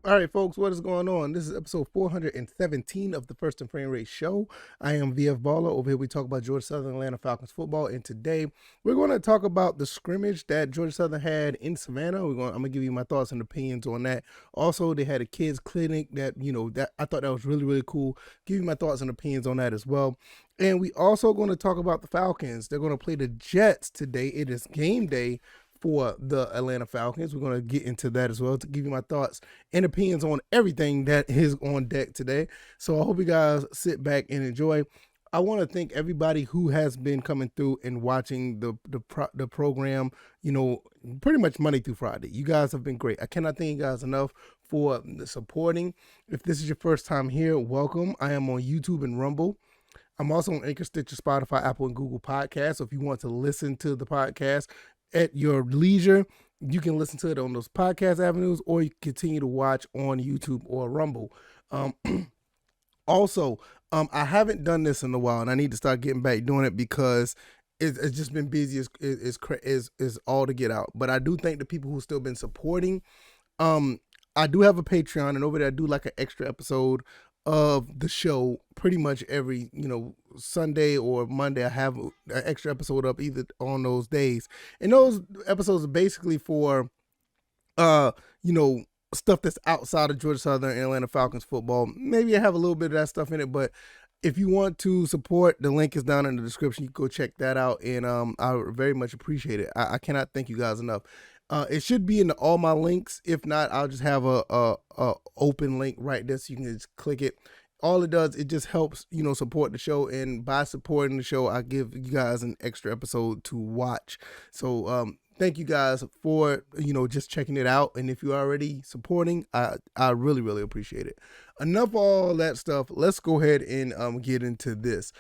All right, folks, what is going on? This is episode 417 of the First and Frame Rate Show. I am VF Baller. Over here, we talk about Georgia Southern Atlanta Falcons football. And today, we're going to talk about the scrimmage that Georgia Southern had in Savannah. I'm going to give you my thoughts and opinions on that. Also, they had a kids clinic that I thought that was really, really cool. Give you my thoughts and opinions on that as well. And we also going to talk about the Falcons. They're going to play the Jets today. It is game day for the Atlanta Falcons. We're going to get into that as well to give you my thoughts and opinions on everything that is on deck today. So I hope you guys sit back and enjoy. I want to thank everybody who has been coming through and watching the program, pretty much Monday through Friday. You guys have been great. I cannot thank you guys enough for the supporting. If this is your first time here, welcome. I am on YouTube and Rumble. I'm also on Anchor, Stitcher, Spotify, Apple, and Google Podcasts. So if you want to listen to the podcast at your leisure, you can listen to it on those podcast avenues, or you continue to watch on YouTube or Rumble. Also, I haven't done this in a while, and I need to start getting back doing it because it's just been busy as all to get out. But I do thank the people who still been supporting. I do have a Patreon, and over there I do like an extra episode of the show pretty much every Sunday or Monday. I have an extra episode up either on those days, and those episodes are basically for stuff that's outside of Georgia Southern and Atlanta Falcons football. Maybe I have a little bit of that stuff in it, but if you want to support, the link is down in the description. You can go check that out, and I very much appreciate it. I cannot thank you guys enough. It should be in all my links. If not, I'll just have a open link right there so you can just click it. All it does, it just helps, support the show. And by supporting the show, I give you guys an extra episode to watch. So thank you guys for, just checking it out. And if you're already supporting, I really, really appreciate it. Enough of all that stuff. Let's go ahead and get into this.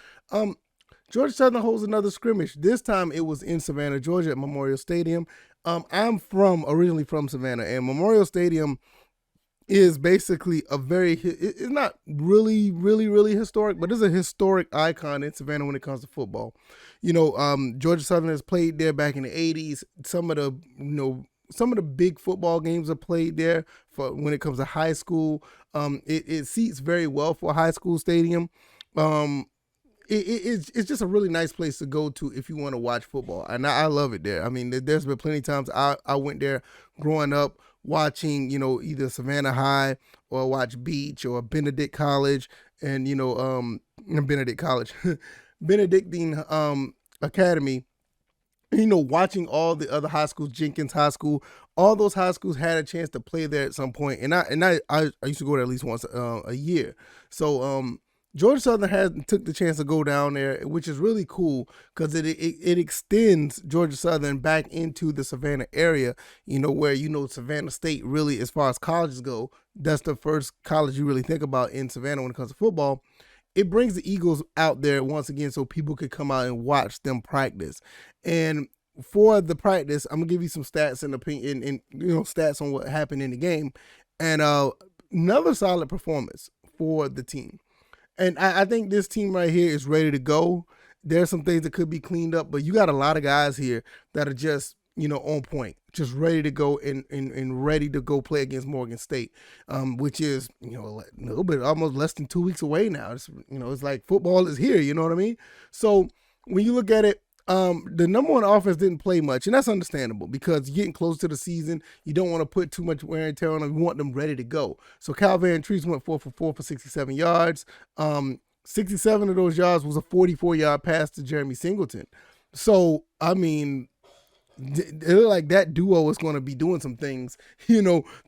Georgia Southern holds another scrimmage. This time it was in Savannah, Georgia at Memorial Stadium. I'm originally from Savannah, and Memorial Stadium is basically it's not really, really, really historic, but it's a historic icon in Savannah when it comes to football. Georgia Southern has played there back in the 80s. Some of the big football games are played there for when it comes to high school. It seats very well for a high school stadium. It's just a really nice place to go to if you want to watch football, and I love it there. I mean, there's been plenty of times I went there growing up watching, either Savannah High or watch Beach or Benedict College, and Benedict College, Benedictine Academy. Watching all the other high schools, Jenkins High School, all those high schools had a chance to play there at some point, and I used to go there at least once a year. So Georgia Southern took the chance to go down there, which is really cool because it extends Georgia Southern back into the Savannah area, where Savannah State really, as far as colleges go, that's the first college you really think about in Savannah when it comes to football. It brings the Eagles out there once again so people could come out and watch them practice. And for the practice, I'm gonna give you some stats and opinion and stats on what happened in the game, and another solid performance for the team. And I think this team right here is ready to go. There's some things that could be cleaned up, but you got a lot of guys here that are just, on point, just ready to go and ready to go play against Morgan State, which is, a little bit, almost less than 2 weeks away now. It's, it's like football is here, you know what I mean? So when you look at it, the number one offense didn't play much, and that's understandable because you're getting close to the season. You don't want to put too much wear and tear on them. You want them ready to go. So Cal Van Treese went 4 for 4 for 67 yards. 67 of those yards was a 44-yard pass to Jeremy Singleton. So, I mean, it looked like that duo is going to be doing some things,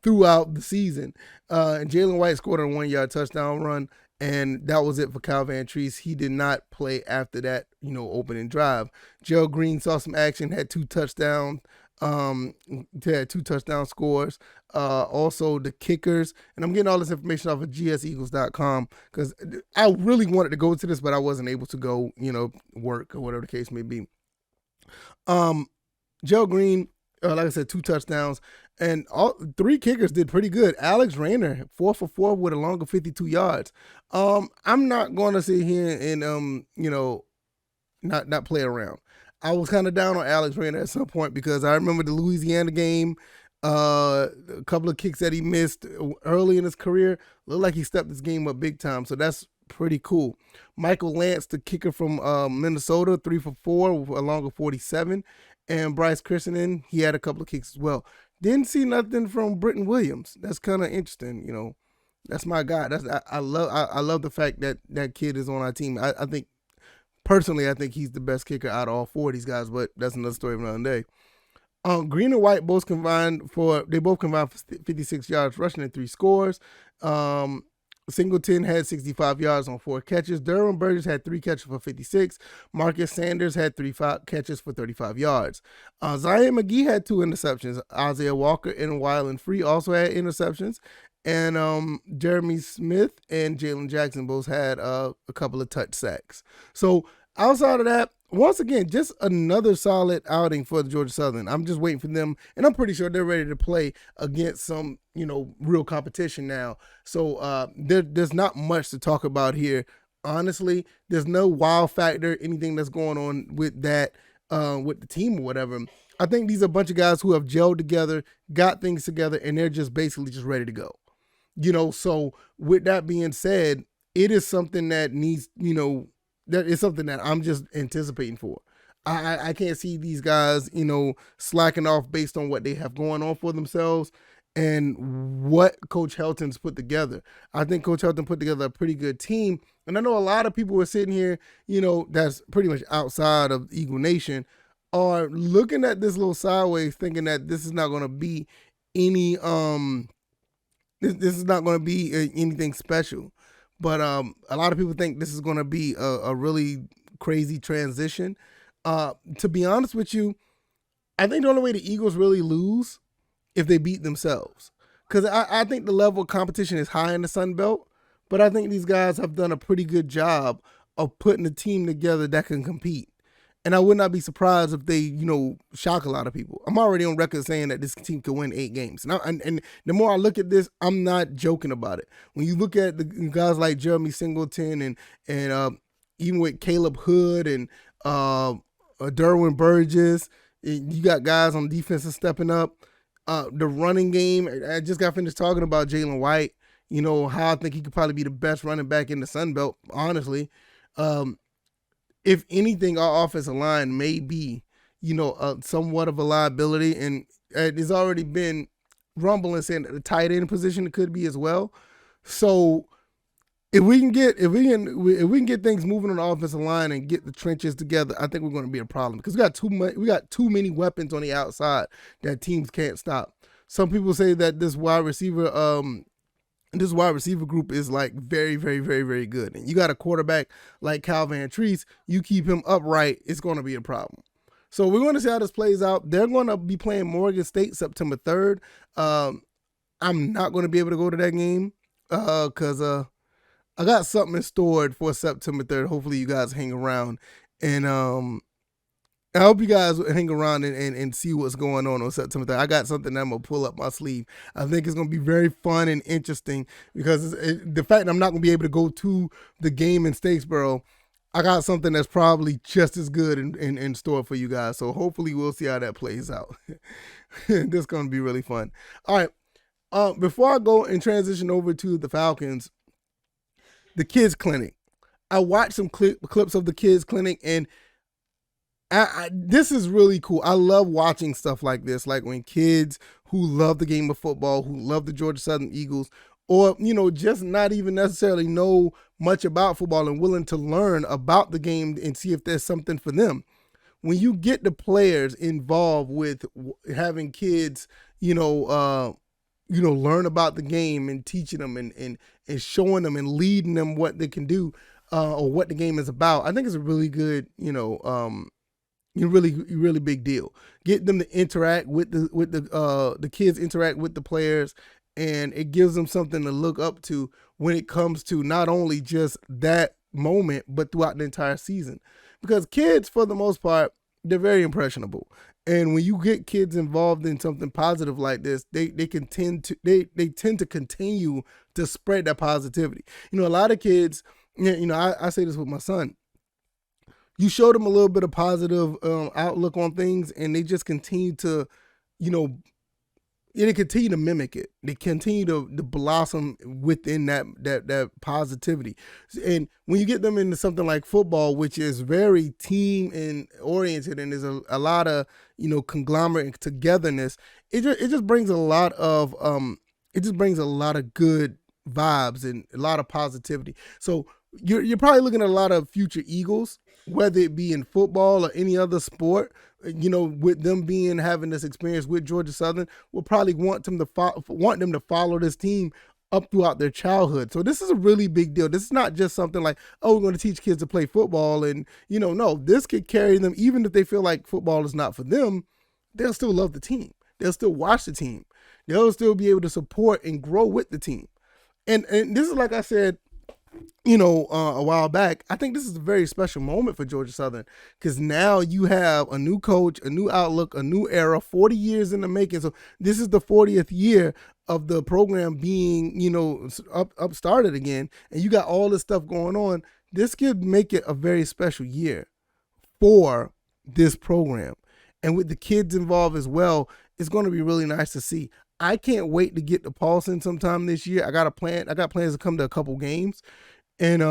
throughout the season. And Jalen White scored a 1-yard touchdown run. And that was it for Cal Van Treese. He did not play after that, opening drive. Gerald Green saw some action, had 2 touchdowns. Had 2 touchdown scores. Also the kickers, and I'm getting all this information off of gseagles.com because I really wanted to go to this, but I wasn't able to go, work or whatever the case may be. Gerald Green, like I said, 2 touchdowns, and all 3 kickers did pretty good. Alex Rayner, 4 for 4 with a longer 52 yards. I'm not going to sit here and not play around. I was kind of down on Alex Rayner at some point because I remember the Louisiana game. A couple of kicks that he missed early in his career looked like he stepped his game up big time. So that's pretty cool. Michael Lance, the kicker from Minnesota, 3 for 4 along with 47. And Bryce Christening, he had a couple of kicks as well. Didn't see nothing from Britton Williams. That's kind of interesting. That's my guy. I love the fact that that kid is on our team. I think personally, I think he's the best kicker out of all 4 of these guys. But that's another story for another day. Green and White both combined for 56 yards rushing and 3 scores. Singleton had 65 yards on 4 catches. Derwin Burgess had 3 catches for 56. Marcus Sanders had 3 catches for 35 yards. Zion McGee had 2 interceptions. Isaiah Walker and Wyland Free also had interceptions. And Jeremy Smith and Jalen Jackson both had a couple of touch sacks. So outside of that, once again, just another solid outing for the Georgia Southern. I'm just waiting for them, and I'm pretty sure they're ready to play against some, real competition now. So there's not much to talk about here. Honestly, there's no wow factor, anything that's going on with that, with the team or whatever. I think these are a bunch of guys who have gelled together, got things together, and they're just basically just ready to go. So with that being said, it is something that needs, that is something that I'm just anticipating for. I can't see these guys, slacking off based on what they have going on for themselves and what Coach Helton's put together. I think Coach Helton put together a pretty good team. And I know a lot of people were sitting here, that's pretty much outside of Eagle Nation, are looking at this little sideways thinking that this is not going to be any, this is not going to be anything special. But a lot of people think this is going to be a really crazy transition. To be honest with you, I think the only way the Eagles really lose if they beat themselves. Because I think the level of competition is high in the Sun Belt, but I think these guys have done a pretty good job of putting a team together that can compete. And I would not be surprised if they, shock a lot of people. I'm already on record saying that this team could win 8 games. And the more I look at this, I'm not joking about it. When you look at the guys like Jeremy Singleton and even with Caleb Hood and Derwin Burgess, you got guys on defense stepping up. The running game, I just got finished talking about Jalen White, how I think he could probably be the best running back in the Sun Belt, honestly. If anything, our offensive line may be, somewhat of a liability, and there's already been rumbling saying that the tight end position could be as well. So if we can get things moving on the offensive line and get the trenches together, I think we're going to be a problem because we got too many weapons on the outside that teams can't stop. Some people say that this wide receiver group is like very, very, very, very good. And you got a quarterback like Cal Van Treese, you keep him upright, it's going to be a problem. So we're going to see how this plays out. They're going to be playing Morgan State September 3rd. I'm not going to be able to go to that game because I got something in store for September 3rd. Hopefully you guys hang around. And I hope you guys hang around and see what's going on September 3rd. I got something that I'm going to pull up my sleeve. I think it's going to be very fun and interesting because the fact that I'm not going to be able to go to the game in Statesboro, I got something that's probably just as good in store for you guys. So hopefully we'll see how that plays out. This is going to be really fun. All right. Before I go and transition over to the Falcons, the kids clinic. I watched some clips of the kids clinic, and this is really cool. I love watching stuff like this, like when kids who love the game of football, who love the Georgia Southern Eagles, or, just not even necessarily know much about football and willing to learn about the game and see if there's something for them. When you get the players involved with having kids, learn about the game and teaching them and showing them and leading them what they can do or what the game is about, I think it's a really good, really big deal. Get them to interact with the kids, interact with the players, and it gives them something to look up to when it comes to not only just that moment, but throughout the entire season. Because kids, for the most part, they're very impressionable. And when you get kids involved in something positive like this, they tend to continue to spread that positivity. A lot of kids, I say this with my son. You show them a little bit of positive outlook on things, and they just continue to, they continue to mimic it. They continue to blossom within that positivity. And when you get them into something like football, which is very team and oriented, and there's a lot of conglomerate and togetherness, it just brings a lot of good vibes and a lot of positivity. So you're probably looking at a lot of future Eagles, whether it be in football or any other sport. With them having this experience with Georgia Southern, will probably want them to follow this team up throughout their childhood. So this is a really big deal. This is not just something like, oh, we're going to teach kids to play football, and no, this could carry them. Even if they feel like football is not for them, they'll still love the team. They'll still watch the team. They'll still be able to support and grow with the team. And this is, like I said, a while back, I think this is a very special moment for Georgia Southern, because now you have a new coach, a new outlook, a new era, 40 years in the making. So this is the 40th year of the program being, up started again, and you got all this stuff going on. This could make it a very special year for this program. And with the kids involved as well, it's going to be really nice to see. I can't wait to get to Paulson sometime this year. I got plans to come to a couple games, and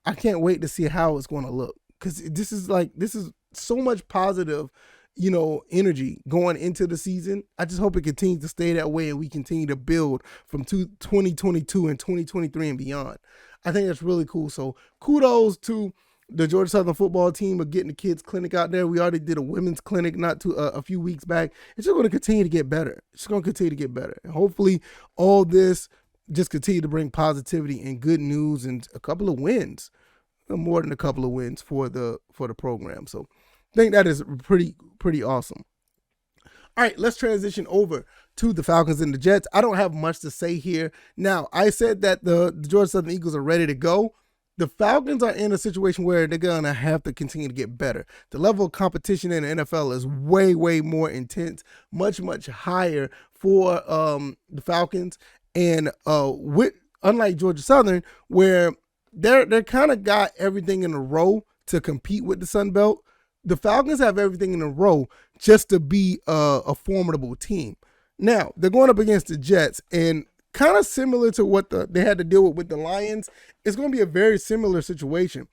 I can't wait to see how it's going to look, because this is so much positive, energy going into the season. I just hope it continues to stay that way, and we continue to build from 2022 and 2023 and beyond. I think that's really cool. So kudos to the Georgia Southern football team of getting the kids clinic out there. We already did a women's clinic a few weeks back. It's just going to continue to get better. And hopefully all this just continue to bring positivity and good news and a couple of wins, more than a couple of wins for the program. So I think that is pretty awesome. All right, let's transition over to the Falcons and the Jets. I don't have much to say here. Now, I said that the Georgia Southern Eagles are ready to go. The Falcons are in a situation where they're going to have to continue to get better. The level of competition in the NFL is way, way more intense, much, much higher for the Falcons. And unlike Georgia Southern, where they're kind of got everything in a row to compete with the Sun Belt, the Falcons have everything in a row just to be a formidable team. Now, they're going up against the Jets, and kind of similar to what they had to deal with the Lions, it's going to be a very similar situation.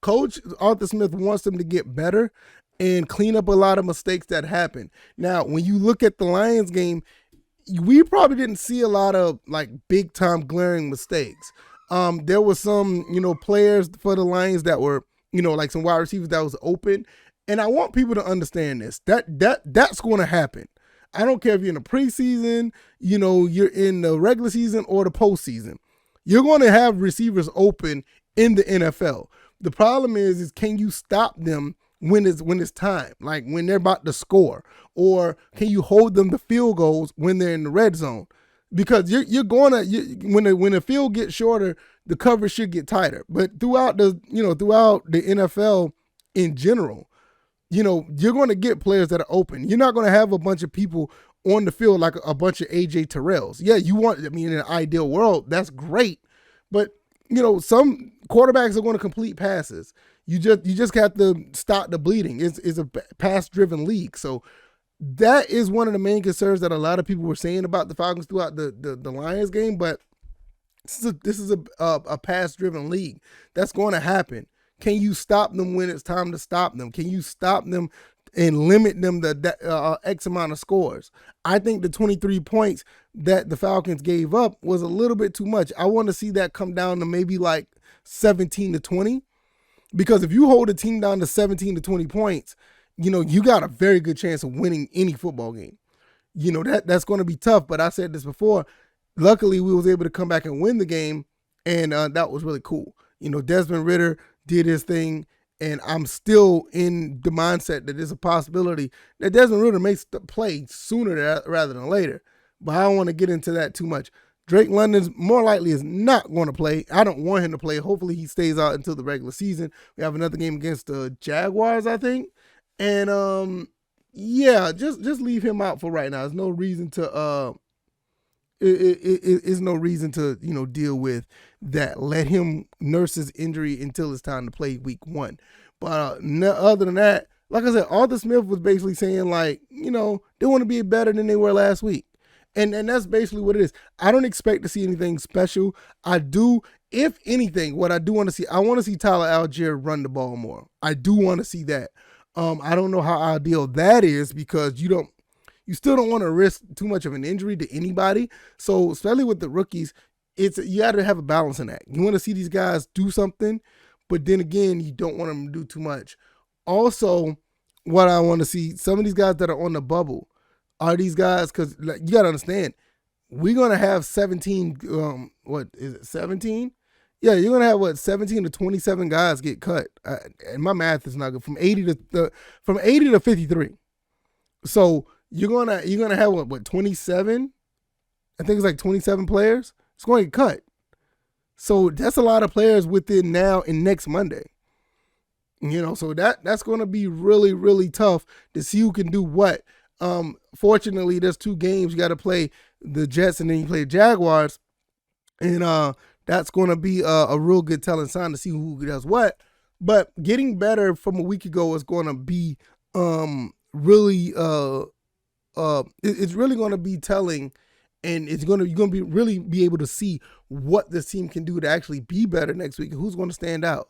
Coach Arthur Smith wants them to get better and clean up a lot of mistakes that happen. Now, when you look at the Lions game, we probably didn't see a lot of big time glaring mistakes. There was some, players for the Lions that were, some wide receivers that was open. And I want people to understand this. That's going to happen. I don't care if you're in the preseason, you're in the regular season or the postseason. You're going to have receivers open in the NFL. The problem is can you stop them when it's time, like when they're about to score, or can you hold them to field goals when they're in the red zone? Because when the field gets shorter, the coverage should get tighter. But throughout the NFL in general, you're going to get players that are open. You're not going to have a bunch of people on the field like a bunch of AJ Terrells. Yeah, in an ideal world, that's great. But, some quarterbacks are going to complete passes. You just have to stop the bleeding. It's a pass-driven league. So that is one of the main concerns that a lot of people were saying about the Falcons throughout the Lions game. But this is a pass-driven league. That's going to happen. Can you stop them when it's time to stop them? Can you stop them and limit them to X amount of scores? I think the 23 points that the Falcons gave up was a little bit too much. I want to see that come down to maybe 17-20, because if you hold a team down to 17 to 20 points, you got a very good chance of winning any football game. That's going to be tough, but I said this before. Luckily, we was able to come back and win the game, and that was really cool. Desmond Ridder did his thing, and I'm still in the mindset that there's a possibility that Desmond Ridder may play sooner rather than later. But I don't want to get into that too much. Drake London's more likely is not going to play. I don't want him to play. Hopefully he stays out until the regular season. We have another game against the Jaguars, I think. And just leave him out for right now. There's no reason to is no reason to deal with that. Let him nurse his injury until it's time to play week 1. But other than that, like I said, Arthur Smith was basically saying they want to be better than they were last week. And that's basically what it is. I don't expect to see anything special. I do, if anything, what I do want to see, I want to see Tyler Algier run the ball more. I do want to see that. I don't know how ideal that is because you still don't want to risk too much of an injury to anybody. So especially with the rookies, you got to have a balance in that. You want to see these guys do something, but then again, you don't want them to do too much. Also, what I want to see, some of these guys that are on the bubble, are these guys, because you got to understand, we're going to have 17, what is it, 17? Yeah, you're going to have, 17 to 27 guys get cut. And my math is not good. From 80 to 53. So you're gonna have what 27? I think it's like 27 players. It's going to get cut. So that's a lot of players within now and next Monday. So that's going to be really, really tough to see who can do what. Fortunately, there's 2 games. You got to play the Jets and then you play the Jaguars. And that's going to be a real good telling sign to see who does what. But getting better from a week ago is going to be really it's really going to be telling, and you're going to be really be able to see what this team can do to actually be better next week. Who's going to stand out?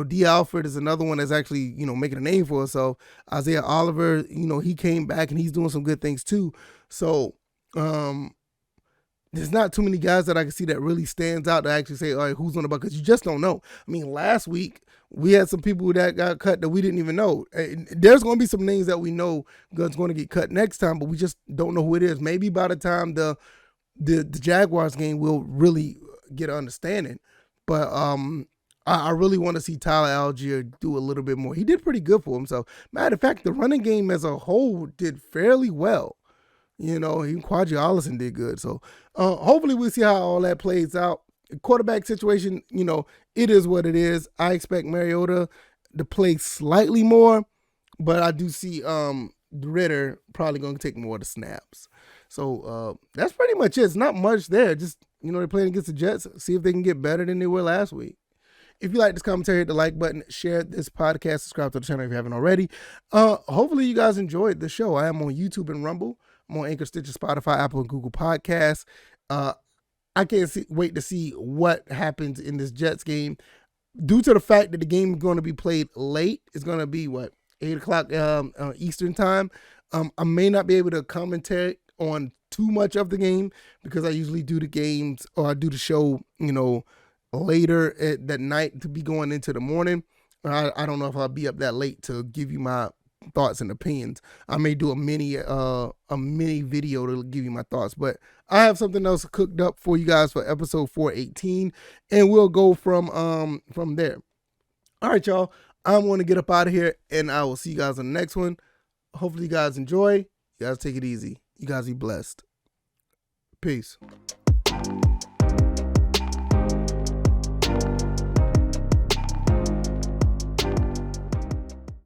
D. Alford is another one that's actually, making a name for herself. Isaiah Oliver, he came back and he's doing some good things too. So there's not too many guys that I can see that really stands out to actually say, all right, who's on the bus? Because you just don't know. I mean, last week we had some people that got cut that we didn't even know. There's going to be some names that we know that's going to get cut next time, but we just don't know who it is. Maybe by the time the Jaguars game, we'll really get an understanding. But I really want to see Tyler Algier do a little bit more. He did pretty good for himself. Matter of fact, the running game as a whole did fairly well. Even Quadri Allison did good. So hopefully we'll see how all that plays out. Quarterback situation, it is what it is. I expect Mariota to play slightly more, but I do see Ritter probably going to take more of the snaps. So that's pretty much it. It's not much there. Just, they're playing against the Jets. See if they can get better than they were last week. If you like this commentary, hit the like button, share this podcast, subscribe to the channel if you haven't already. Hopefully you guys enjoyed the show. I am on YouTube and Rumble. I'm on Anchor, Stitcher, Spotify, Apple, and Google Podcasts. I can't wait to see what happens in this Jets game. Due to the fact that the game is going to be played late, it's going to be, 8 o'clock Eastern time. I may not be able to commentate on too much of the game because I usually do the games or I do the show, later at that night to be going into the morning. I don't know if I'll be up that late to give you my thoughts and opinions. I may do a mini video to give you my thoughts, but I have something else cooked up for you guys for episode 418, and we'll go from there. All right, y'all. I'm going to get up out of here, and I will see you guys on the next one. Hopefully you guys enjoy. You guys take it easy. You guys be blessed. Peace.